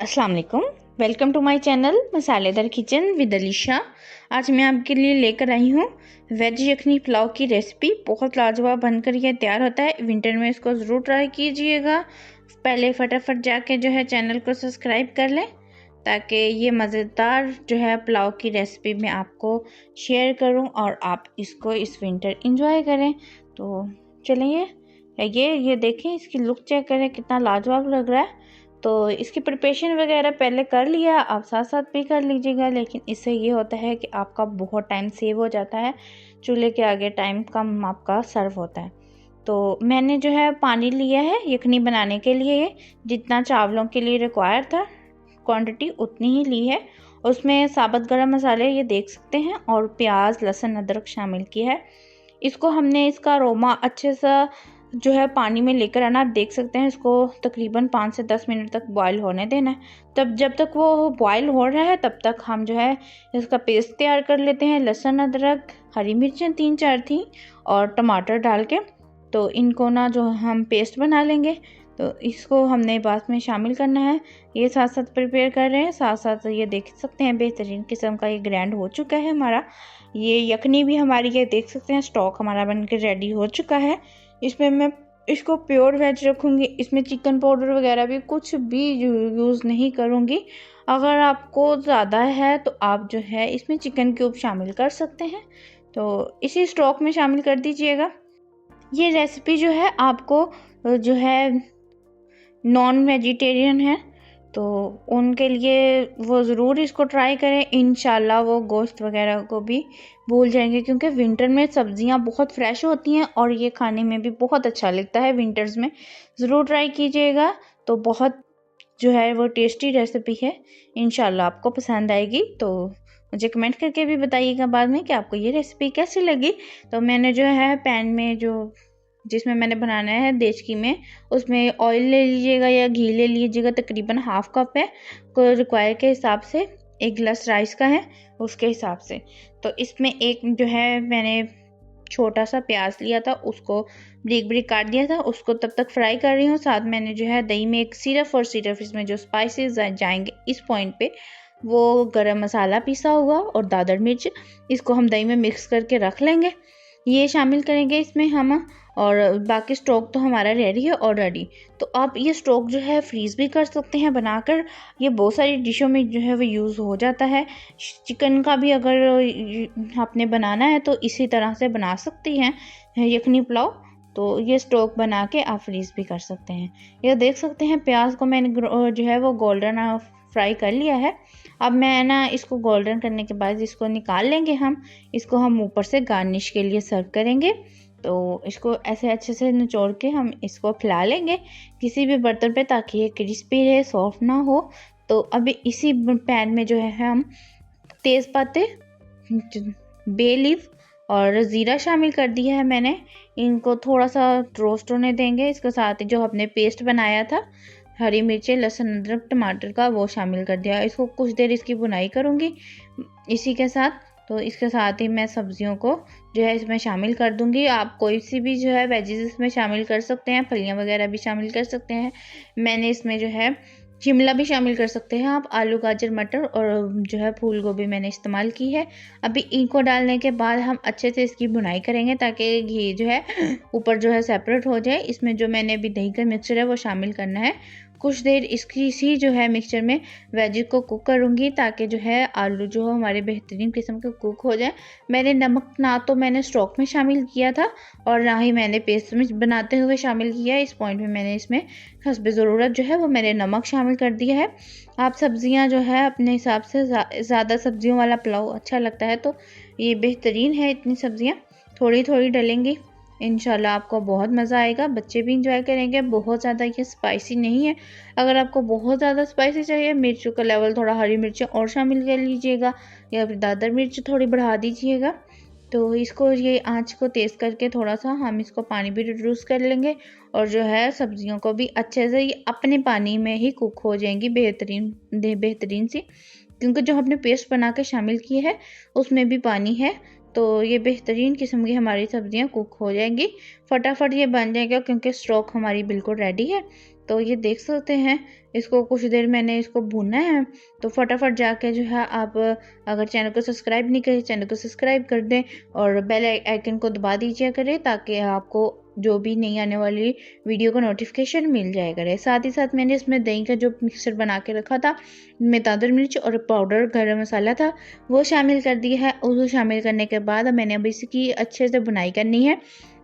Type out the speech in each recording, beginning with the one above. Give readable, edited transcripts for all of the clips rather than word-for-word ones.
अस्सलाम वालेकुम। Welcome to my channel मसालेदार किचन विद अलीशा। आज मैं आपके लिए लेकर आई हूँ वेज यखनी पुलाव की रेसिपी। बहुत लाजवाब बनकर यह तैयार होता है। विंटर में इसको ज़रूर ट्राई कीजिएगा। पहले फटाफट जाके जो है चैनल को सब्सक्राइब कर लें ताकि ये मज़ेदार जो है पुलाव की रेसिपी मैं आपको शेयर करूँ और आप इसको इस विंटर इंजॉय करें। तो चलिए ये देखें, इसकी लुक चेक करें, कितना लाजवाब लग रहा है। तो इसकी प्रिपरेशन वगैरह पहले कर लिया, आप साथ साथ भी कर लीजिएगा, लेकिन इससे ये होता है कि आपका बहुत टाइम सेव हो जाता है। चूल्हे के आगे टाइम कम आपका सर्व होता है। तो मैंने जो है पानी लिया है यखनी बनाने के लिए, जितना चावलों के लिए रिक्वायर था क्वांटिटी उतनी ही ली है। उसमें साबुत गरम मसाले ये देख सकते हैं और प्याज लहसुन अदरक शामिल किया है। इसको हमने इसका अरोमा अच्छे सा जो है पानी में लेकर आना। आप देख सकते हैं इसको तकरीबन 5 से 10 मिनट तक बॉईल होने देना है। तब जब तक वो बॉईल हो रहा है तब तक हम जो है इसका पेस्ट तैयार कर लेते हैं। लहसुन अदरक हरी मिर्चें 3-4 थी और टमाटर डाल के तो इनको ना जो हम पेस्ट बना लेंगे। तो इसको हमने बाद में शामिल करना है। ये साथ साथ प्रिपेयर कर रहे हैं, साथ साथ ये देख सकते हैं बेहतरीन किस्म का ये ग्रैंड हो चुका है हमारा। ये यखनी भी हमारी ये देख सकते हैं स्टॉक हमारा बन के रेडी हो चुका है। इसमें मैं इसको प्योर वेज रखूँगी। इसमें चिकन पाउडर वगैरह भी कुछ भी यूज़ नहीं करूँगी। अगर आपको ज़्यादा है तो आप जो है इसमें चिकन क्यूब शामिल कर सकते हैं, तो इसी स्टॉक में शामिल कर दीजिएगा। ये रेसिपी जो है आपको जो है नॉन वेजिटेरियन है तो उनके लिए वो ज़रूर इसको ट्राई करें। इंशाल्लाह वो गोश्त वगैरह को भी भूल जाएंगे, क्योंकि विंटर में सब्जियां बहुत फ्रेश होती हैं और ये खाने में भी बहुत अच्छा लगता है। विंटर्स में ज़रूर ट्राई कीजिएगा। तो बहुत जो है वो टेस्टी रेसिपी है, इंशाल्लाह आपको पसंद आएगी। तो मुझे कमेंट करके भी बताइएगा बाद में कि आपको ये रेसिपी कैसी लगी। तो मैंने जो है पैन में जिसमें मैंने बनाना है देचकी में, उसमें ऑयल ले लीजिएगा या घी ले लीजिएगा। तकरीबन हाफ कप है, को रिक्वायर के हिसाब से। 1 गिलास राइस का है उसके हिसाब से। तो इसमें एक जो है मैंने छोटा सा प्याज लिया था, उसको ब्रिक ब्रिक काट दिया था, उसको तब तक फ्राई कर रही हूँ। साथ मैंने जो है दही में एक सिर्फ इसमें जो स्पाइसेस जाएंगे इस पॉइंट पे, वो गरम मसाला पिसा हुआ और दादर मिर्च, इसको हम दही में मिक्स करके रख लेंगे। ये शामिल करेंगे इसमें हम। और बाकी स्टॉक तो हमारा रेडी है ऑलरेडी। तो आप ये स्टॉक जो है फ्रीज़ भी कर सकते हैं बनाकर। ये बहुत सारी डिशों में जो है वो यूज़ हो जाता है। चिकन का भी अगर आपने बनाना है तो इसी तरह से बना सकती हैं यखनी पुलाव। तो ये स्टॉक बना के आप फ्रीज़ भी कर सकते हैं। ये देख सकते हैं प्याज को मैंने जो है वो गोल्डन फ्राई कर लिया है। अब मैं ना इसको गोल्डन करने के बाद इसको निकाल लेंगे हम। इसको हम ऊपर से गार्निश के लिए सर्व करेंगे। तो इसको ऐसे अच्छे से निचोड़ के हम इसको फैला लेंगे किसी भी बर्तन पे, ताकि ये क्रिस्पी रहे, सॉफ्ट ना हो। तो अभी इसी पैन में जो है हम तेज़ पत्ते, बे लीफ और ज़ीरा शामिल कर दिया है मैंने। इनको थोड़ा सा रोस्ट होने देंगे। इसके साथ ही जो हमने पेस्ट बनाया था हरी मिर्चें लहसुन अदरक टमाटर का, वो शामिल कर दिया। इसको कुछ देर इसकी भुनाई करूँगी इसी के साथ। तो इसके साथ ही मैं सब्जियों को जो है इसमें शामिल कर दूंगी। आप कोई सी भी जो है वेजिस इसमें शामिल कर सकते हैं, फलियां वगैरह भी शामिल कर सकते हैं। मैंने इसमें जो है शिमला भी शामिल कर सकते हैं आप, आलू गाजर मटर और जो है फूल गोभी मैंने इस्तेमाल की है। अभी इनको डालने के बाद हम अच्छे से इसकी भुनाई करेंगे ताकि घी जो है ऊपर जो है सेपरेट हो जाए। इसमें जो मैंने अभी दही का मिक्सचर है वो शामिल करना है। कुछ देर इसकी सी जो है मिक्सचर में वेजिस को कुक करूँगी ताकि जो है आलू जो हमारे बेहतरीन किस्म के कुक हो जाए। मैंने नमक ना तो मैंने स्टॉक में शामिल किया था और ना ही मैंने पेस्ट में बनाते हुए शामिल किया है। इस पॉइंट में मैंने इसमें हस्बे ज़रूरत जो है वो मैंने नमक शामिल कर दिया है। आप सब्जियां जो है अपने हिसाब से ज़्यादा सब्जियों वाला पुलाव अच्छा लगता है तो ये बेहतरीन है। इतनी सब्जियां थोड़ी थोड़ी डलेंगी, इंशाल्लाह आपको बहुत मज़ा आएगा। बच्चे भी इंजॉय करेंगे। बहुत ज़्यादा ये स्पाइसी नहीं है। अगर आपको बहुत ज़्यादा स्पाइसी चाहिए, मिर्चों का लेवल थोड़ा हरी मिर्चें और शामिल कर लीजिएगा या फिर दादर मिर्च थोड़ी बढ़ा दीजिएगा। तो इसको ये आंच को तेज़ करके थोड़ा सा हम इसको पानी भी रिड्यूस कर लेंगे और जो है सब्जियों को भी अच्छे से ये अपने पानी में ही कुक हो जाएंगी बेहतरीन सी, क्योंकि जो हमने पेस्ट बना के शामिल की है उसमें भी पानी है। तो ये बेहतरीन किस्म की हमारी सब्जियां कुक हो जाएंगी, फटाफट ये बन जाएगा क्योंकि स्टॉक हमारी बिल्कुल रेडी है। तो ये देख सकते हैं, इसको कुछ देर मैंने इसको भूनना है। तो फटाफट जाके जो है आप अगर चैनल को सब्सक्राइब नहीं करें, चैनल को सब्सक्राइब कर दें और बेल आइकन को दबा दीजिए करें, ताकि आपको जो भी नई आने वाली वीडियो का नोटिफिकेशन मिल जाया करे। साथ ही साथ मैंने इसमें दही का जो मिक्सचर बना के रखा था, में दादर मिर्च और पाउडर गरम मसाला था, वो शामिल कर दिया है। उसको शामिल करने के बाद मैंने अब इसकी अच्छे से बुनाई करनी है।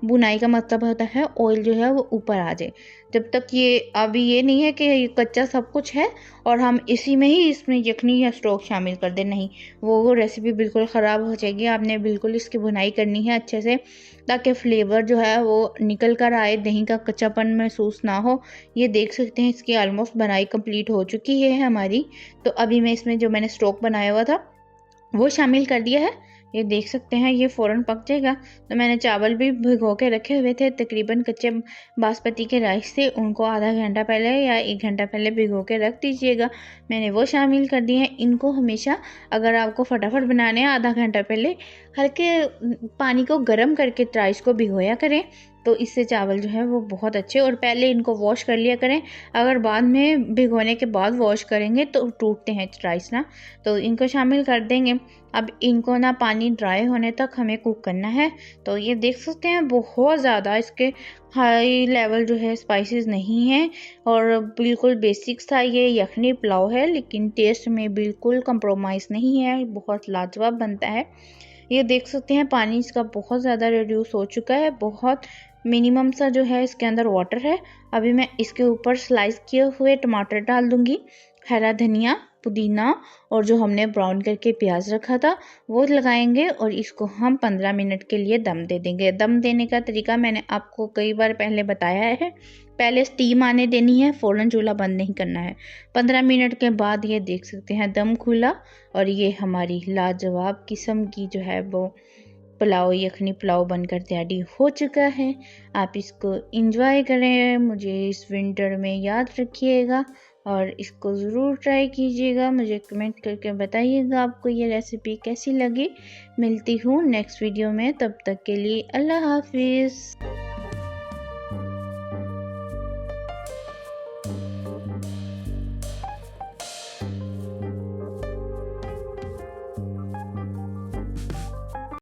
बुनाई का मतलब होता है ऑयल जो है वो ऊपर आ जाए। जब तक ये अभी ये नहीं है कि ये कच्चा सब कुछ है और हम इसी में ही इसमें यखनी या स्टॉक शामिल कर दें, नहीं, वो रेसिपी बिल्कुल ख़राब हो जाएगी। आपने बिल्कुल इसकी बुनाई करनी है अच्छे से, ताकि फ्लेवर जो है वो निकल कर आए, दही का कच्चापन महसूस ना हो। ये देख सकते हैं इसकी ऑलमोस्ट बनाई कंप्लीट हो चुकी है हमारी। तो अभी मैं इसमें जो मैंने स्टॉक बनाया हुआ था वो शामिल कर दिया है। ये देख सकते हैं ये फ़ौरन पक जाएगा। तो मैंने चावल भी भिगो के रखे हुए थे, तकरीबन कच्चे बासमती के राइस से, उनको आधा घंटा पहले या 1 घंटा पहले भिगो के रख दीजिएगा। मैंने वो शामिल कर दिए हैं। इनको हमेशा अगर आपको फटाफट बनाने हैं, आधा घंटा पहले हल्के पानी को गर्म करके राइस को भिगोया करें, तो इससे चावल जो है वो बहुत अच्छे। और पहले इनको वॉश कर लिया करें, अगर बाद में भिगोने के बाद वॉश करेंगे तो टूटते हैं राइस ना। तो इनको शामिल कर देंगे। अब इनको ना पानी ड्राई होने तक हमें कुक करना है। तो ये देख सकते हैं बहुत ज़्यादा इसके हाई लेवल जो है स्पाइसेस नहीं है और बिल्कुल बेसिक सा ये यखनी पुलाव है, लेकिन टेस्ट में बिल्कुल कंप्रोमाइज़ नहीं है, बहुत लाजवाब बनता है। ये देख सकते हैं पानी इसका बहुत ज़्यादा रिड्यूस हो चुका है, बहुत मिनिमम सा जो है इसके अंदर वाटर है। अभी मैं इसके ऊपर स्लाइस किए हुए टमाटर डाल दूंगी, हरा धनिया, पुदीना और जो हमने ब्राउन करके प्याज रखा था वो लगाएंगे और इसको हम 15 मिनट के लिए दम दे देंगे। दम देने का तरीका मैंने आपको कई बार पहले बताया है। पहले स्टीम आने देनी है, फ़ौरन चूल्हा बंद नहीं करना है। 15 मिनट के बाद ये देख सकते हैं दम खुला और ये हमारी लाजवाब किस्म की जो है वो पुलाव, यखनी पुलाव बनकर तैयारी हो चुका है। आप इसको एंजॉय करें, मुझे इस विंटर में याद रखिएगा और इसको ज़रूर ट्राई कीजिएगा। मुझे कमेंट करके बताइएगा आपको ये रेसिपी कैसी लगी। मिलती हूँ नेक्स्ट वीडियो में, तब तक के लिए अल्लाह हाफिज़।